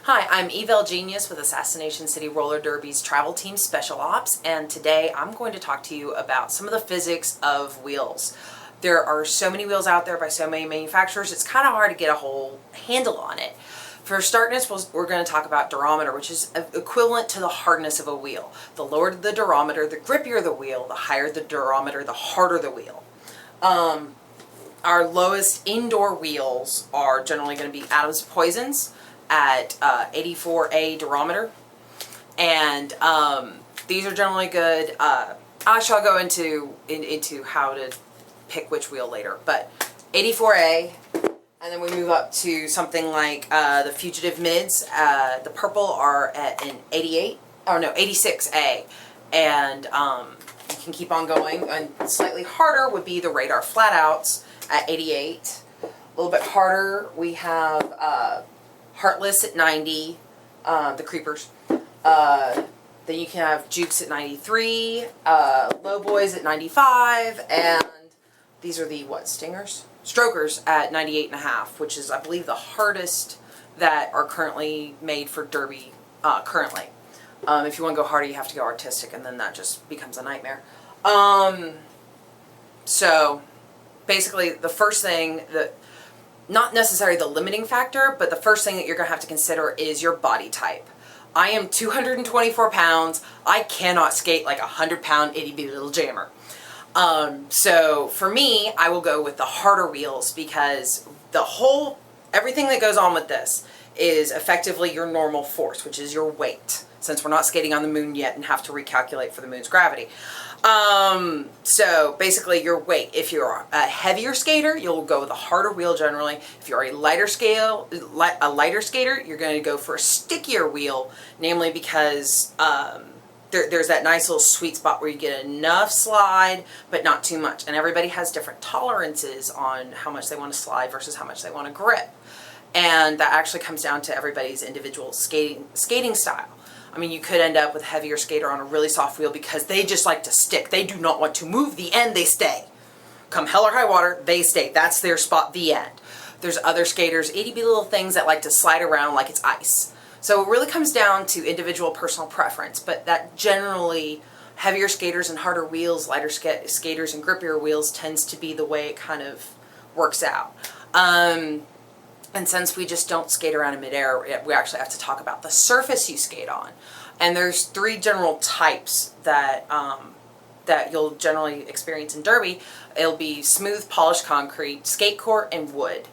Hi, I'm Evel Genius with Assassination City Roller Derby's Travel Team Special Ops, and today I'm going to talk to you about some of the physics of wheels. There are so many wheels out there by so many manufacturers, it's kind of hard to get a whole handle on it. For starters, we're going to talk about durometer, which is equivalent to the hardness of a wheel. The lower the durometer, the grippier the wheel, the higher the durometer, the harder the wheel. Our lowest indoor wheels are generally going to be Adams Poisons at 84A durometer, and these are generally good. I shall go into how to pick which wheel later, but 84A, and then we move up to something like the Fugitive Mids. The purple are at an 86A, and you can keep on going. And slightly harder would be the Radar Flatouts at 88. A little bit harder, we have Heartless at 90, the Creepers. Then you can have Jukes at 93, Low Boys at 95, and these are the, Stingers? Strokers at 98.5, which is, I believe, the hardest that are currently made for Derby currently. If you want to go harder, you have to go artistic, and then that just becomes a nightmare. So, basically, the first thing that, not necessarily the limiting factor, but the first thing that you're going to have to consider is your body type. I am 224 pounds. I cannot skate like a 100-pound itty-bitty little jammer. So for me, I will go with the harder wheels because everything that goes on with this is effectively your normal force, which is your weight, since we're not skating on the moon yet and have to recalculate for the moon's gravity. So basically your weight. If you're a heavier skater, you'll go with a harder wheel generally. If you're a lighter skater, you're going to go for a stickier wheel, namely because there's that nice little sweet spot where you get enough slide, but not too much. And everybody has different tolerances on how much they want to slide versus how much they want to grip. And that actually comes down to everybody's individual skating style. I mean, you could end up with a heavier skater on a really soft wheel because they just like to stick. They do not want to move. The end, they stay. Come hell or high water, they stay. That's their spot, the end. There's other skaters, itty-bitty little things that like to slide around like it's ice. So it really comes down to individual personal preference, but that generally, heavier skaters and harder wheels, lighter skaters and grippier wheels tends to be the way it kind of works out. And since we just don't skate around in midair, we actually have to talk about the surface you skate on. And there's three general types that that you'll generally experience in Derby. It'll be smooth, polished concrete, skate court, and wood.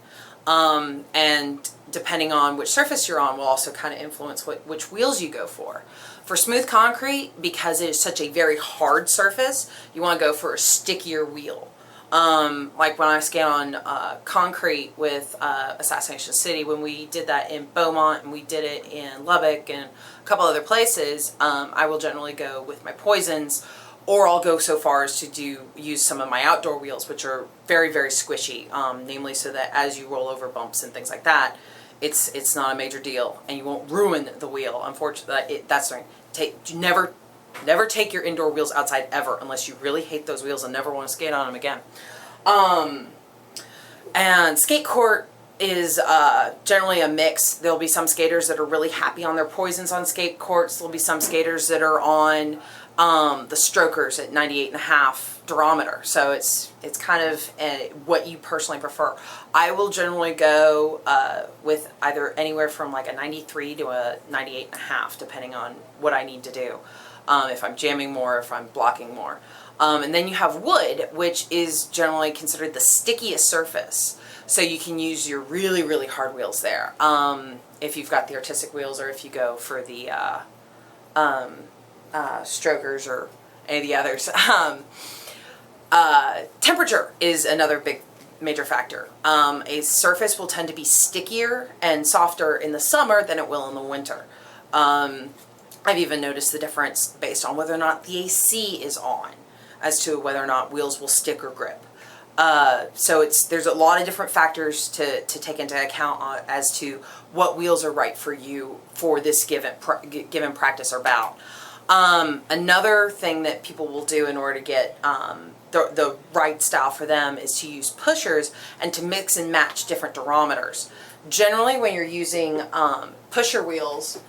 And depending on which surface you're on will also kind of influence which wheels you go for. For smooth concrete, because it is such a very hard surface, you want to go for a stickier wheel. Like when I skate on concrete with Assassination City, when we did that in Beaumont and we did it in Lubbock and a couple other places, I will generally go with my Poisons, or I'll go so far as to use some of my outdoor wheels, which are very, very squishy, namely so that as you roll over bumps and things like that, it's not a major deal and you won't ruin the wheel. Unfortunately, that's the thing. Never take your indoor wheels outside ever unless you really hate those wheels and never want to skate on them again. And skate court is generally a mix. There'll be some skaters that are really happy on their Poisons on skate courts. There'll be some skaters that are on the Strokers at 98.5 durometer. So it's kind of what you personally prefer. I will generally go with either anywhere from like a 93 to a 98.5, depending on what I need to do. If I'm jamming more, if I'm blocking more. And then you have wood, which is generally considered the stickiest surface. So you can use your really, really hard wheels there. If you've got the artistic wheels, or if you go for the Strokers or any of the others. Temperature is another big major factor. A surface will tend to be stickier and softer in the summer than it will in the winter. I've even noticed the difference based on whether or not the AC is on as to whether or not wheels will stick or grip. So there's a lot of different factors to take into account as to what wheels are right for you for this given practice or bout. Another thing that people will do in order to get the right style for them is to use pushers and to mix and match different durometers. Generally, when you're using pusher wheels,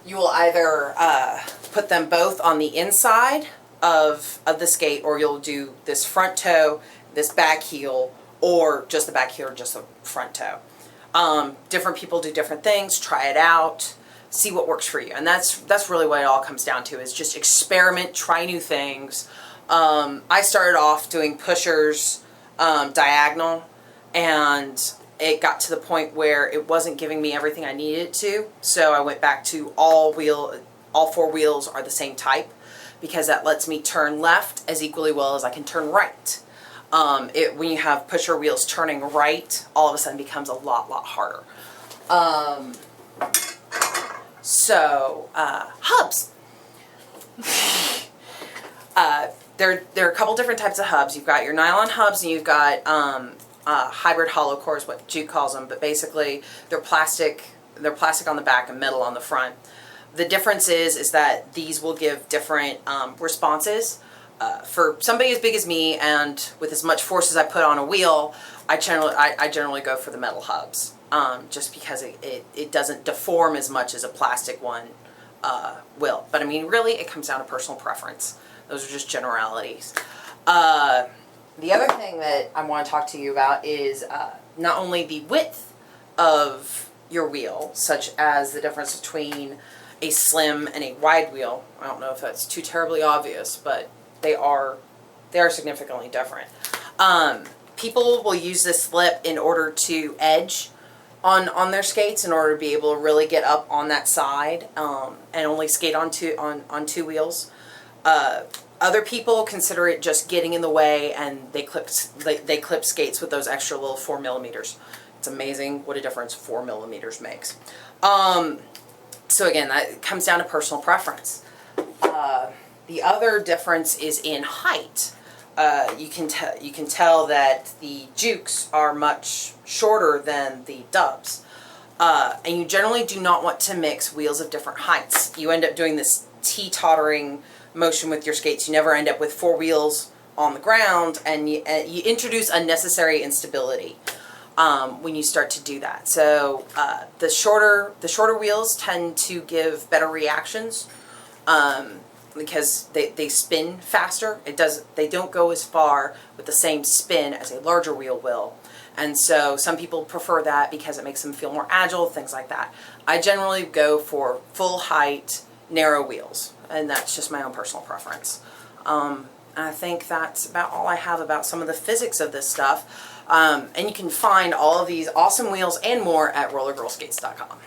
you will either put them both on the inside of the skate, or you'll do this front toe, this back heel, or just the back heel or just the front toe. Different people do different things. Try it out. See what works for you. And that's really what it all comes down to, is just experiment, try new things. I started off doing pushers diagonal, and it got to the point where it wasn't giving me everything I needed it to. So I went back to all 4 wheels are the same type, because that lets me turn left as equally well as I can turn right. When you have pusher wheels turning right, all of a sudden becomes a lot harder. Hubs. There are a couple different types of hubs. You've got your nylon hubs, and you've got hybrid hollow cores, what Jude calls them, but basically they're plastic. They're plastic on the back and metal on the front. The difference is that these will give different responses. For somebody as big as me and with as much force as I put on a wheel, I generally go for the metal hubs, just because it doesn't deform as much as a plastic one will. But I mean, really, it comes down to personal preference. Those are just generalities. The other thing that I want to talk to you about is not only the width of your wheel, such as the difference between a slim and a wide wheel. I don't know if that's too terribly obvious, but they are significantly different. People will use this lip in order to edge on their skates, in order to be able to really get up on that side, and only skate on two wheels. Other people consider it just getting in the way, and they clip skates with those extra little 4 millimeters. It's amazing what a difference 4 millimeters makes. So again, that comes down to personal preference. The other difference is in height. You can tell that the Jukes are much shorter than the Dubs, and you generally do not want to mix wheels of different heights. You end up doing this teeter-tottering motion with your skates. You never end up with 4 wheels on the ground, and you introduce unnecessary instability when you start to do that. So the shorter wheels tend to give better reactions, because they spin faster. They don't go as far with the same spin as a larger wheel will. And so some people prefer that because it makes them feel more agile, things like that. I generally go for full height, narrow wheels, and that's just my own personal preference. I think that's about all I have about some of the physics of this stuff. And you can find all of these awesome wheels and more at rollergirlskates.com.